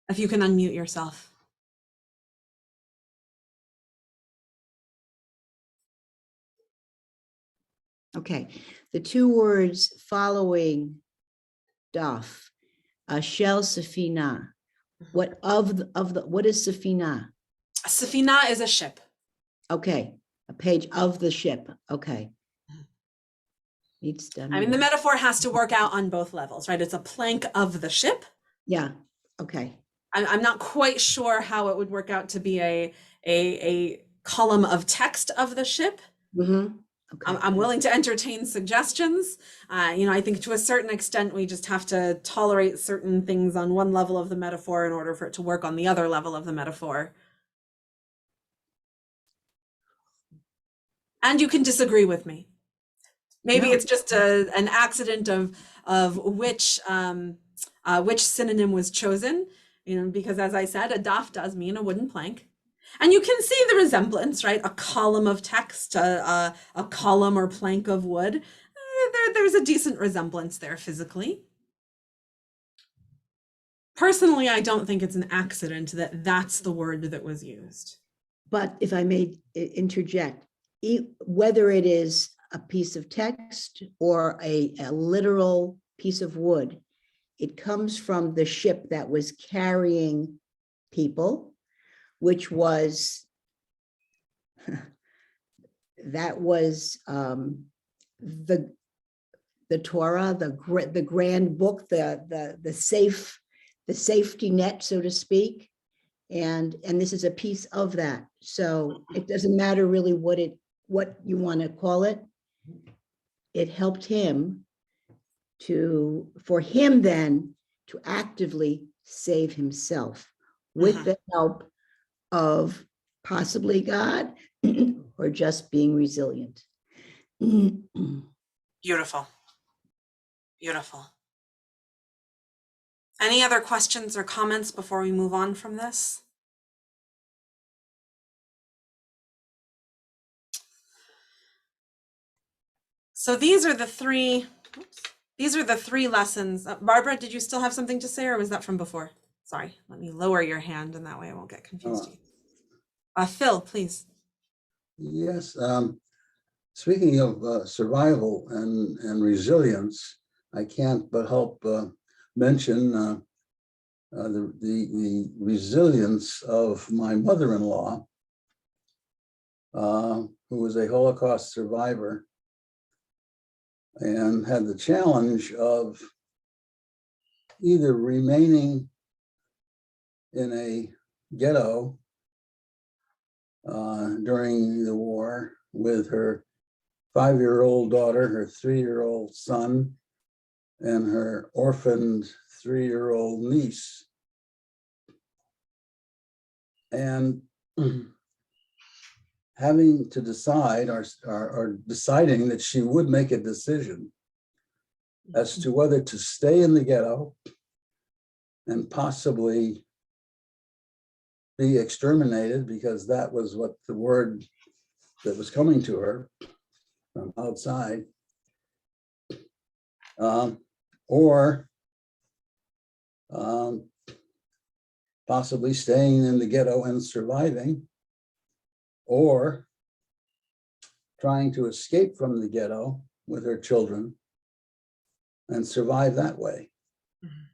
If you can unmute yourself. Okay, the two words following daf, shel sefina. What what is sefina? A sefina is a ship. Okay, a page of the ship. Okay. I mean, the metaphor has to work out on both levels, right? It's a plank of the ship. Yeah. Okay. I'm not quite sure how it would work out to be a column of text of the ship. Mm-hmm. Okay. I'm willing to entertain suggestions. I think to a certain extent, we just have to tolerate certain things on one level of the metaphor in order for it to work on the other level of the metaphor. And you can disagree with me. Maybe it's just an accident of which synonym was chosen, because as I said, a daf does mean a wooden plank. And you can see the resemblance, right? A column of text, a column or plank of wood. There's a decent resemblance there physically. Personally, I don't think it's an accident that that's the word that was used. But if I may interject, whether it is a piece of text or a literal piece of wood, it comes from the ship that was carrying people, which was that was the Torah, the grand book, the safety net, so to speak, and this is a piece of that. So it doesn't matter really what you want to call it. It helped him for him then to actively save himself with the help of possibly God or just being resilient. Beautiful. Beautiful. Any other questions or comments before we move on from this? So these are the three lessons. Barbara, did you still have something to say, or was that from before? Sorry, let me lower your hand and that way I won't get confused. Phil, please. Yes. Speaking of survival and resilience, I can't but help mention the resilience of my mother-in-law, who was a Holocaust survivor and had the challenge of either remaining in a ghetto during the war with her 5-year-old daughter, her 3-year-old son, and her orphaned 3-year-old niece. And having to decide or deciding that she would make a decision as to whether to stay in the ghetto and possibly be exterminated, because that was what the word that was coming to her from outside, or possibly staying in the ghetto and surviving, or trying to escape from the ghetto with her children and survive that way. Mm-hmm.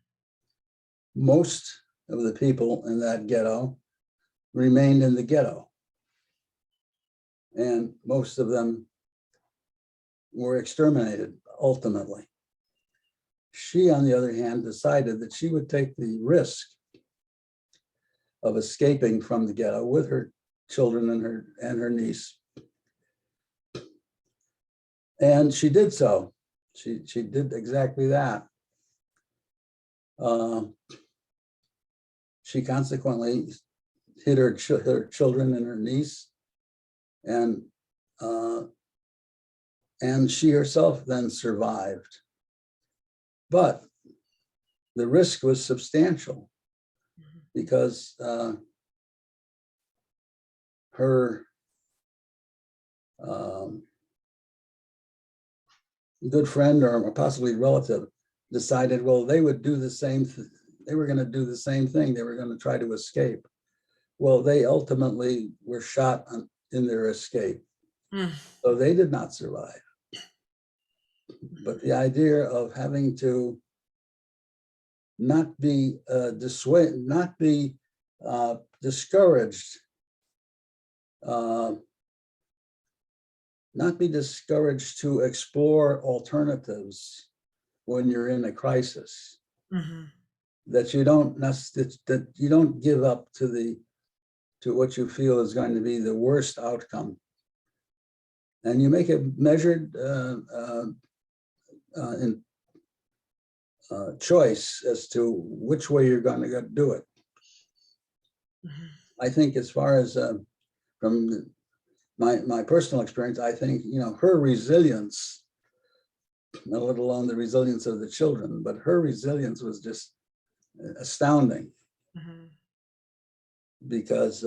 Most of the people in that ghetto remained in the ghetto, and most of them were exterminated ultimately. She, on the other hand, decided that she would take the risk of escaping from the ghetto with her children and her niece. And she did so. She did exactly that. She consequently hid her children and her niece, and she herself then survived. But the risk was substantial because her good friend or possibly relative decided, well, they would do the same thing. They were going to do the same thing. They were going to try to escape. Well, they ultimately were shot in their escape. So they did not survive. But the idea of having to not be discouraged, not be discouraged to explore alternatives when you're in a crisis. Mm-hmm. That you don't give up to what you feel is going to be the worst outcome, and you make a measured choice as to which way you're going to do it. Mm-hmm. I think, as far as from my personal experience, I think, her resilience, not let alone the resilience of the children, but her resilience was just astounding. Mm-hmm. Because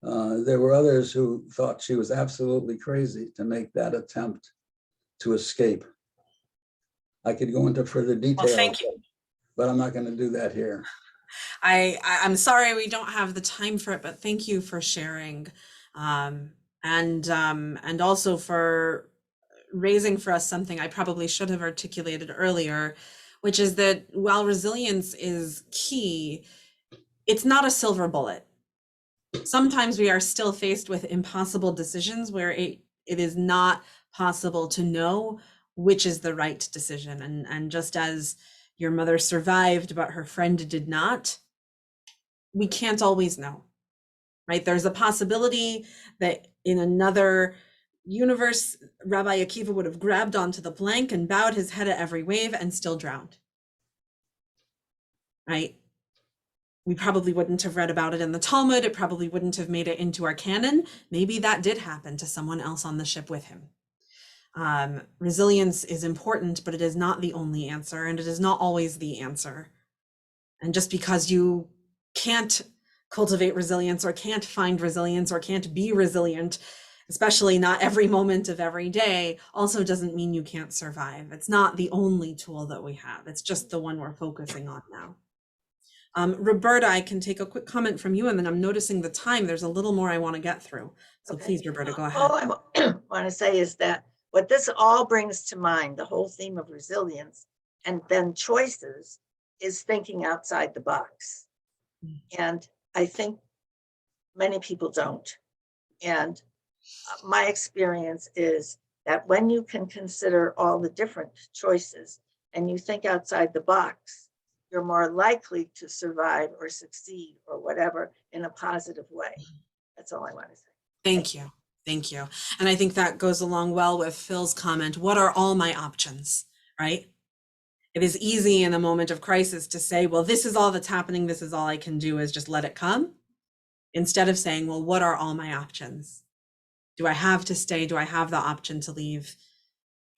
there were others who thought she was absolutely crazy to make that attempt to escape. I could go into further detail, well, thank you, but I'm not going to do that here. I'm sorry we don't have the time for it, but thank you for sharing, and also for raising for us something I probably should have articulated earlier, which is that while resilience is key, it's not a silver bullet. Sometimes we are still faced with impossible decisions where it is not possible to know which is the right decision. And just as your mother survived, but her friend did not, we can't always know, right? There's a possibility that in another universe, Rabbi Akiva would have grabbed onto the plank and bowed his head at every wave and still drowned, right? We probably wouldn't have read about it in the Talmud. It probably wouldn't have made it into our canon. Maybe that did happen to someone else on the ship with him. Resilience is important, but it is not the only answer, and it is not always the answer. And just because you can't cultivate resilience or can't find resilience or can't be resilient, especially not every moment of every day, also doesn't mean you can't survive. It's not the only tool that we have. It's just the one we're focusing on now. Roberta, I can take a quick comment from you, and then I'm noticing the time. There's a little more I want to get through. So Okay. please, Roberta, go ahead. All I want to say is that what this all brings to mind, the whole theme of resilience and then choices, is thinking outside the box. And I think many people don't. And my experience is that when you can consider all the different choices and you think outside the box, you're more likely to survive or succeed or whatever in a positive way. That's all I want to say. Thank you. Thank you. And I think that goes along well with Phil's comment. What are all my options, right? It is easy in a moment of crisis to say, well, this is all that's happening. This is all I can do is just let it come. Instead of saying, well, what are all my options? Do I have to stay? Do I have the option to leave,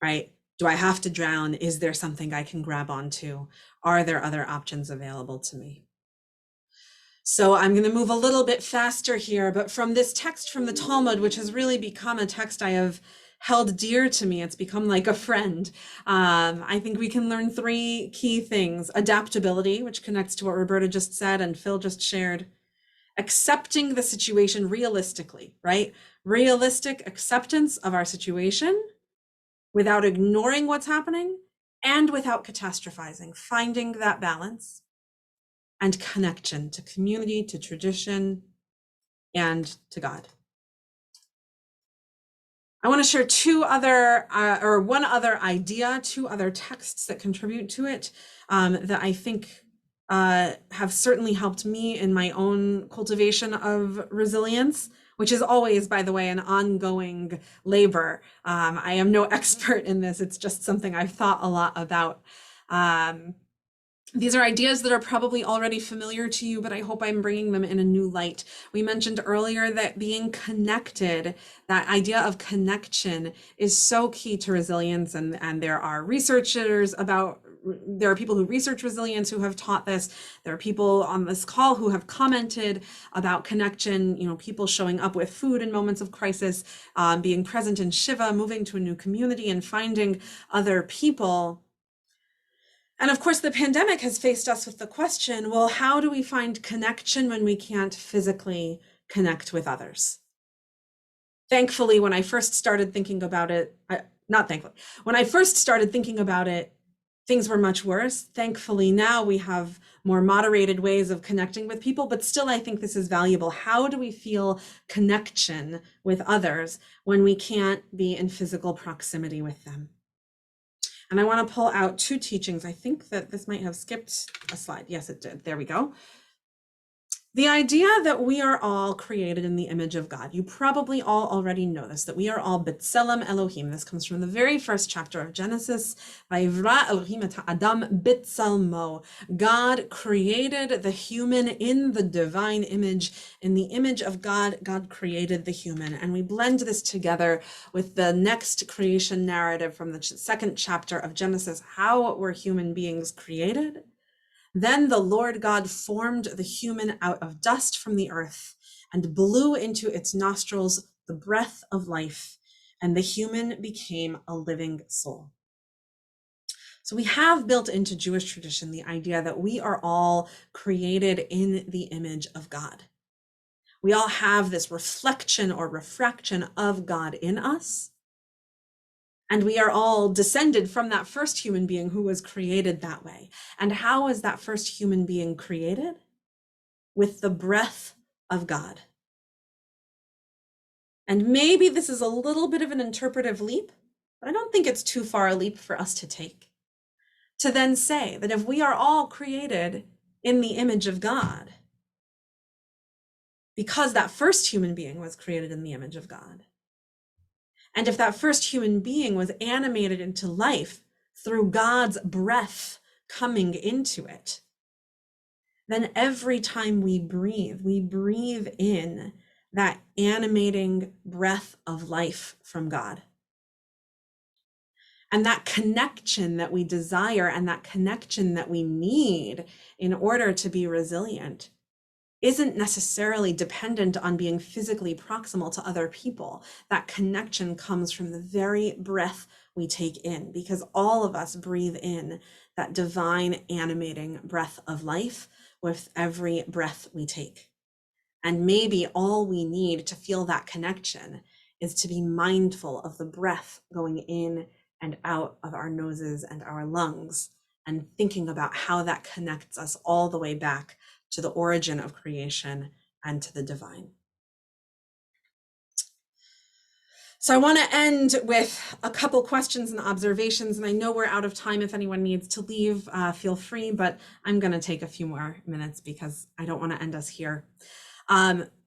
right? Do I have to drown? Is there something I can grab onto? Are there other options available to me? So I'm going to move a little bit faster here, but from this text from the Talmud, which has really become a text I have held dear to me, it's become like a friend. I think we can learn three key things: adaptability, which connects to what Roberta just said and Phil just shared; accepting the situation realistically, right? Realistic acceptance of our situation without ignoring what's happening and without catastrophizing, finding that balance; and connection to community, to tradition, and to God. I want to share one other idea, two other texts that contribute to it that I think have certainly helped me in my own cultivation of resilience, which is always, by the way, an ongoing labor. I am no expert in this. It's just something I've thought a lot about. These are ideas that are probably already familiar to you, but I hope I'm bringing them in a new light. We mentioned earlier that being connected, that idea of connection, is so key to resilience. And there are there are people who research resilience who have taught this. There are people on this call who have commented about connection, people showing up with food in moments of crisis, being present in Shiva, moving to a new community and finding other people. And of course, the pandemic has faced us with the question, well, how do we find connection when we can't physically connect with others? Thankfully, when I first started thinking about it, when I first started thinking about it, things were much worse. Thankfully, now we have more moderated ways of connecting with people, but still, I think this is valuable. How do we feel connection with others when we can't be in physical proximity with them? And I want to pull out two teachings. I think that this might have skipped a slide. Yes, it did. There we go. The idea that we are all created in the image of God. You probably all already know this, that we are all B'Tselem Elohim. This comes from the very first chapter of Genesis. Vayivra Elohim et Adam B'Tselmo. God created the human in the divine image. In the image of God, God created the human. And we blend this together with the next creation narrative from the second chapter of Genesis. How were human beings created? Then the Lord God formed the human out of dust from the earth and blew into its nostrils the breath of life, and the human became a living soul. So we have built into Jewish tradition the idea that we are all created in the image of God. We all have this reflection or refraction of God in us. And we are all descended from that first human being who was created that way. And how was that first human being created? With the breath of God. And maybe this is a little bit of an interpretive leap, but I don't think it's too far a leap for us to take. To then say that if we are all created in the image of God, because that first human being was created in the image of God, and if that first human being was animated into life through God's breath coming into it, then every time we breathe in that animating breath of life from God. And that connection that we desire and that connection that we need in order to be resilient isn't necessarily dependent on being physically proximal to other people. That connection comes from the very breath we take in, because all of us breathe in that divine animating breath of life with every breath we take. And maybe all we need to feel that connection is to be mindful of the breath going in and out of our noses and our lungs, and thinking about how that connects us all the way back to the origin of creation and to the divine. So I want to end with a couple questions and observations, and I know we're out of time. If anyone needs to leave, feel free, but I'm going to take a few more minutes because I don't want to end us here.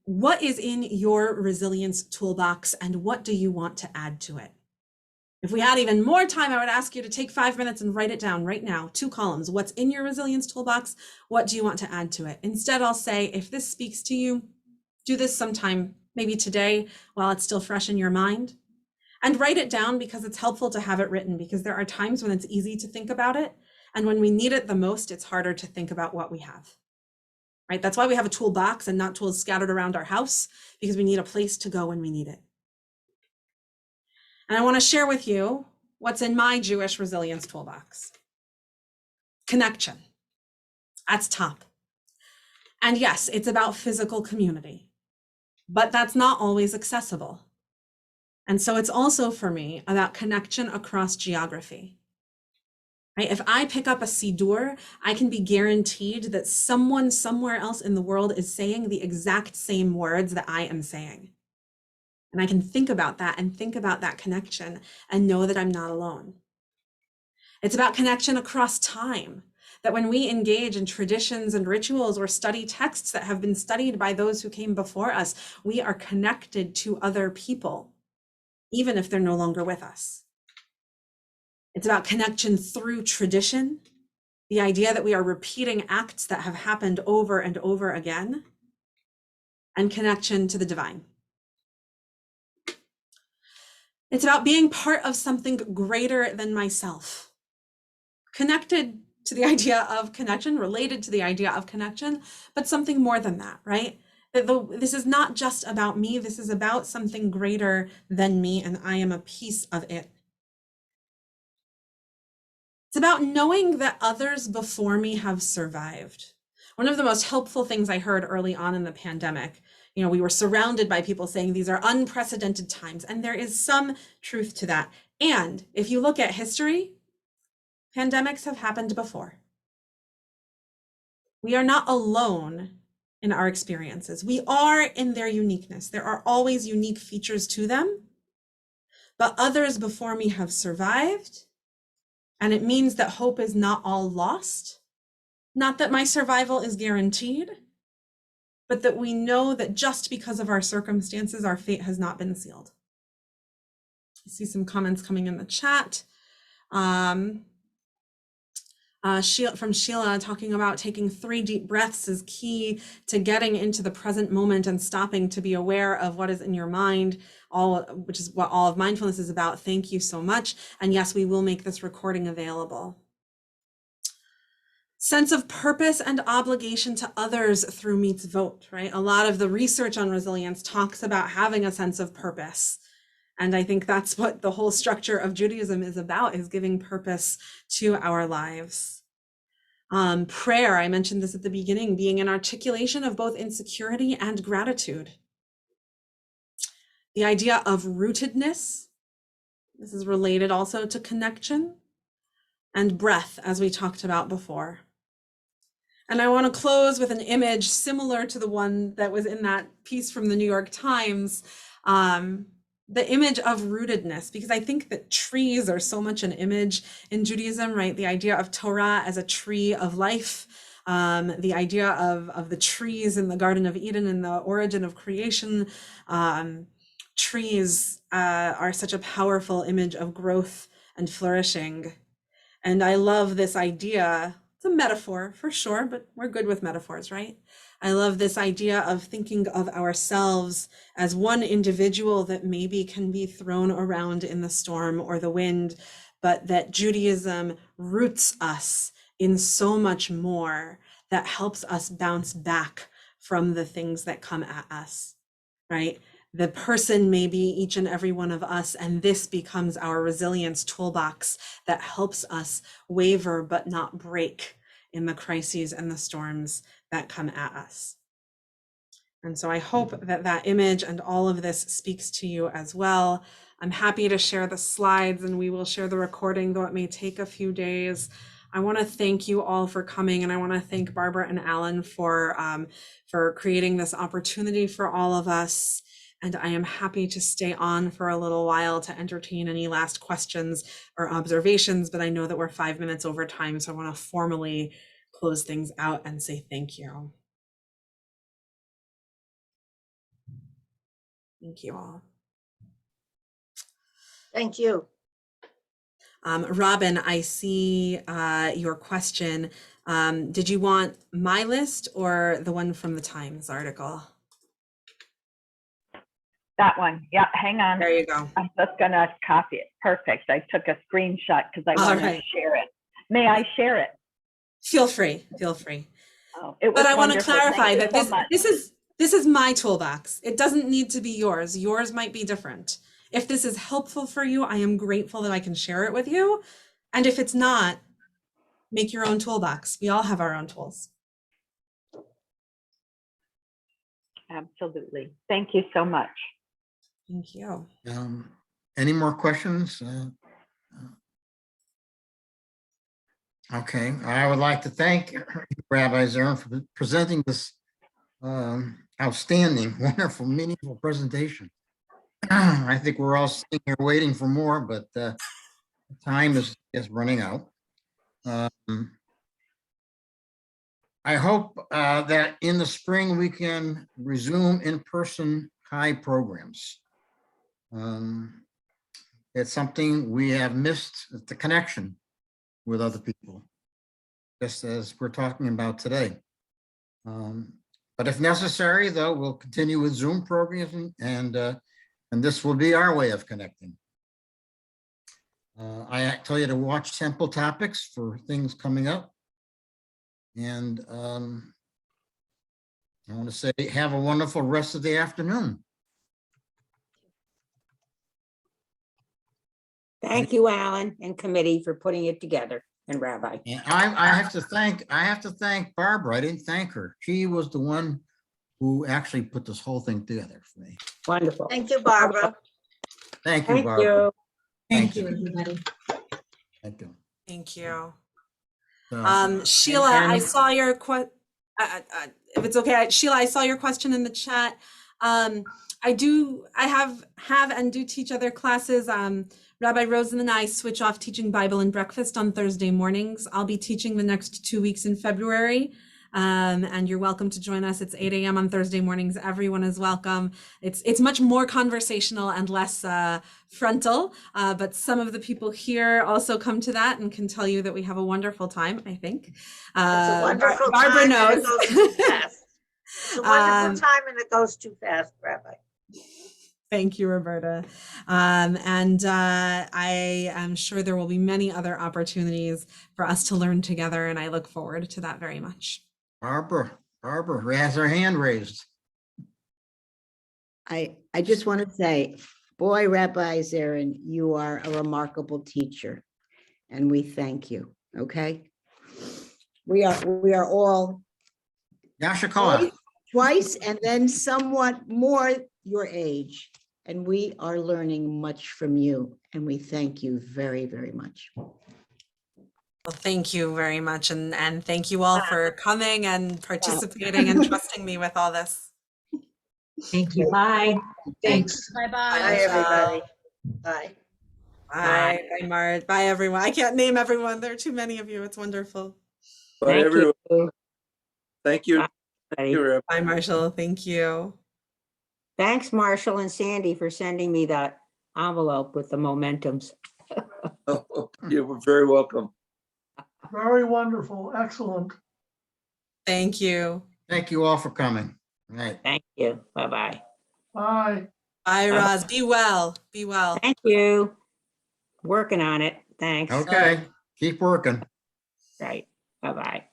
What is in your resilience toolbox, and what do you want to add to it? If we had even more time, I would ask you to take 5 minutes and write it down right now, 2 columns. What's in your resilience toolbox? What do you want to add to it? Instead, I'll say, if this speaks to you, do this sometime, maybe today, while it's still fresh in your mind. And write it down, because it's helpful to have it written, because there are times when it's easy to think about it. And when we need it the most, it's harder to think about what we have. Right? That's why we have a toolbox and not tools scattered around our house, because we need a place to go when we need it. And I want to share with you what's in my Jewish resilience toolbox. Connection. That's top. And yes, it's about physical community, but that's not always accessible. And so it's also for me about connection across geography. Right? If I pick up a Siddur, I can be guaranteed that someone somewhere else in the world is saying the exact same words that I am saying. And I can think about that and think about that connection and know that I'm not alone. It's about connection across time, that when we engage in traditions and rituals or study texts that have been studied by those who came before us, we are connected to other people, even if they're no longer with us. It's about connection through tradition, the idea that we are repeating acts that have happened over and over again, and connection to the divine. It's about being part of something greater than myself, connected to the idea of connection, related to the idea of connection, but something more than that, right? This is not just about me, this is about something greater than me, and I am a piece of it. It's about knowing that others before me have survived. One of the most helpful things I heard early on in the pandemic, we were surrounded by people saying these are unprecedented times, and there is some truth to that. And if you look at history, pandemics have happened before. We are not alone in our experiences. We are in their uniqueness. There are always unique features to them, but others before me have survived. And it means that hope is not all lost. Not that my survival is guaranteed, but that we know that just because of our circumstances, our fate has not been sealed. I see some comments coming in the chat. From Sheila, talking about taking 3 deep breaths is key to getting into the present moment and stopping to be aware of what is in your mind, which is what all of mindfulness is about. Thank you so much. And yes, we will make this recording available. Sense of purpose and obligation to others through mitzvot, right? A lot of the research on resilience talks about having a sense of purpose. And I think that's what the whole structure of Judaism is about, is giving purpose to our lives. Prayer, I mentioned this at the beginning, being an articulation of both insecurity and gratitude. The idea of rootedness, this is related also to connection, and breath, as we talked about before. And I want to close with an image similar to the one that was in that piece from the New York Times, the image of rootedness, because I think that trees are so much an image in Judaism, right? The idea of Torah as a tree of life, the idea of the trees in the Garden of Eden and the origin of creation. Trees are such a powerful image of growth and flourishing. And I love this idea. It's a metaphor for sure, but we're good with metaphors, right? I love this idea of thinking of ourselves as one individual that maybe can be thrown around in the storm or the wind, but that Judaism roots us in so much more that helps us bounce back from the things that come at us, right? The person may be each and every one of us, and this becomes our resilience toolbox that helps us waver but not break in the crises and the storms that come at us. And so I hope that that image and all of this speaks to you as well. I'm happy to share the slides, and we will share the recording, though it may take a few days. I want to thank you all for coming, and I want to thank Barbara and Alan for creating this opportunity for all of us. And I am happy to stay on for a little while to entertain any last questions or observations, but I know that we're 5 minutes over time, so I want to formally close things out and say thank you. Thank you all. Thank you. Robin, I see your question. Did you want my list or the one from the Times article? That one. Yeah, hang on. There you go. I'm just going to copy it. Perfect. I took a screenshot because I want to share it. May I share it? Feel free. Feel free. Oh, it was but I want to wonderful. clarify Thank you that so much. this is my toolbox. It doesn't need to be yours. Yours might be different. If this is helpful for you, I am grateful that I can share it with you. And if it's not, make your own toolbox. We all have our own tools. Absolutely. Thank you so much. Thank you. Any more questions? Okay, I would like to thank Rabbi Zerin for presenting this outstanding, wonderful, meaningful presentation. I think we're all sitting here waiting for more, but time is running out. I hope that in the spring we can resume in-person CHI programs. It's something we have missed, the connection with other people, just as we're talking about today. But if necessary, though, we'll continue with Zoom programs, and this will be our way of connecting. I tell you to watch Temple Topics for things coming up. And I want to say, have a wonderful rest of the afternoon. Thank you, Alan and committee, for putting it together, and Rabbi. And I have to thank Barbara. I didn't thank her. She was the one who actually put this whole thing together for me. Wonderful. Thank you, Barbara. Thank you, Thank Barbara. you. Thank you, everybody. Thank you. Thank you. So, Sheila, I saw your question. If it's okay, Sheila, I saw your question in the chat. I have and do teach other classes. Rabbi Rosen and I switch off teaching Bible and breakfast on Thursday mornings. I'll be teaching the next 2 weeks in February. And you're welcome to join us. It's 8 a.m. on Thursday mornings. Everyone is welcome. It's much more conversational and less frontal, but some of the people here also come to that and can tell you that we have a wonderful time, I think. It's a wonderful Barbara time knows. and it goes too fast. It's a wonderful time and it goes too fast, Rabbi. Thank you, Roberta. And I am sure there will be many other opportunities for us to learn together, and I look forward to that very much. Barbara has her hand raised. I just want to say, boy, Rabbi Zerin, you are a remarkable teacher, and we thank you. Okay, we are all Yashikoa. twice and then somewhat more your age, and we are learning much from you, and we thank you very, very much. Well, thank you very much, and thank you all for coming and participating and trusting me with all this. Thank you. Bye. Thanks. Bye, everybody. Bye. Bye. Bye, Mart. Bye, everyone. I can't name everyone. There are too many of you. It's wonderful. Bye, everyone. Thank you. Thank you, Rabbi. Bye, Marshall. Thank you. Thanks, Marshall and Sandy, for sending me that envelope with the momentums. Oh, you were very welcome. Very wonderful. Excellent. Thank you. Thank you all for coming. All right. Thank you. Bye-bye. Bye. Bye, Roz. Be well. Be well. Thank you. Working on it. Thanks. Okay, keep working. Right. Bye-bye.